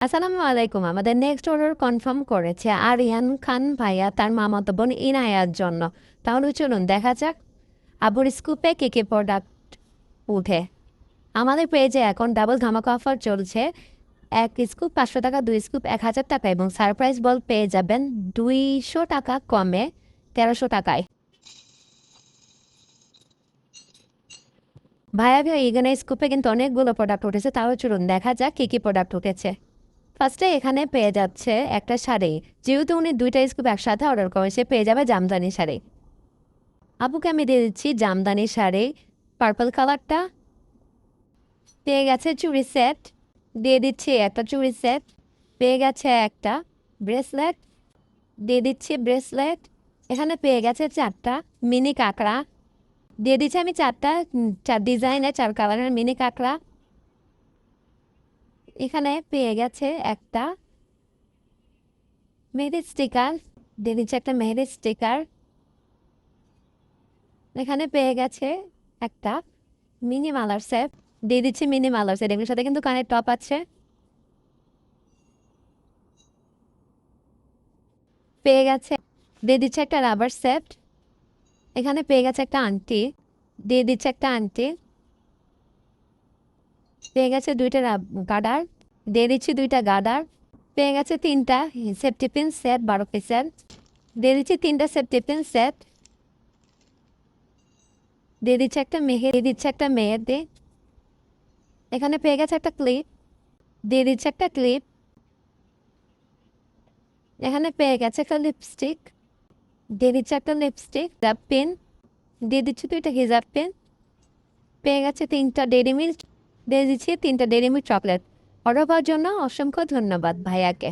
আসসালামু আলাইকুম। আমাদের নেক্সট অর্ডার কনফার্ম করেছে আরিয়ান খান ভাইয়া তার মামাতো বোন ইনায়ার জন্য। তাহলে চলুন দেখা যাক আবুর স্কুপে কে কে প্রোডাক্ট উঠে। আমাদের পেজে এখন ডাবল ধামাকা অফার চলছে। এক স্কুপ 500 টাকা, 2 স্কুপ 1000 টাকা এবং সারপ্রাইজ বল পেয়ে যাবেন 200 টাকা কমে 1300 টাকায়। ভাইয়া ভাইয়া এখানে স্কুপে কিন্তু অনেকগুলো প্রোডাক্ট উঠেছে। তাহলে চলুন দেখা যাক কী কী প্রোডাক্ট উঠেছে। ফার্স্টে এখানে পেয়ে যাচ্ছে একটা শাড়ি। যেহেতু উনি 2টা স্কুপ একসাথে অর্ডার করে, সে পেয়ে যাবে জামদানি শাড়ি। আপুকে আমি দিয়ে দিচ্ছি জামদানি শাড়ি পার্পল কালারটা। পেয়ে গেছে চুড়ি সেট, দিয়ে দিচ্ছি একটা চুড়ি সেট। পেয়ে গেছে একটা ব্রেসলেট, দিয়ে দিচ্ছি ব্রেসলেট। এখানে পেয়ে গেছে 4টা মিনি কাঁকড়া, দিয়ে দিচ্ছি আমি 4 ডিজাইনের 4 কালারের মিনি কাঁকড়া। এখানে পেয়ে গেছে একটা মেহেদির স্টিকার, দিয়ে দিচ্ছি একটা মেহেদির স্টিকার। এখানে পেয়ে গেছে একটা মিনি মালার সেট, দিয়ে দিচ্ছি মিনি মালার সেট। এগুলোর সাথে কিন্তু কানের টপ আছে। পেয়ে গেছে, দিয়ে দিচ্ছে একটা রাবার সেট। এখানে পেয়ে গেছে একটা আংটি, দিয়ে দিচ্ছে একটা আংটি। পেয়ে গেছে 2টা গার্ডার, দিয়ে দিচ্ছি 2টা গার্ডার। পেয়ে গেছে 3টা সেফটি পিন সেট 12 পিসের, দিয়ে দিচ্ছি 3টা সেফটি পিন সেট। দিয়ে দিচ্ছে একটা মেহেদি। এখানে পেয়ে গেছে একটা ক্লিপ, দিয়ে দিচ্ছে একটা ক্লিপ। এখানে পেয়ে গেছে একটা লিপস্টিক, দিয়ে দিচ্ছে একটা লিপস্টিক। হিজাব পেন, দিয়ে দিচ্ছি 2টা হিজাব পেন। পেয়ে গেছে 3টা ডেইরি মিল্ক, দিয়ে দিচ্ছি 3টা ডেইরি মিল্ক চকলেট। অর্ডার করার জন্য অসংখ্য ধন্যবাদ ভাইয়াকে।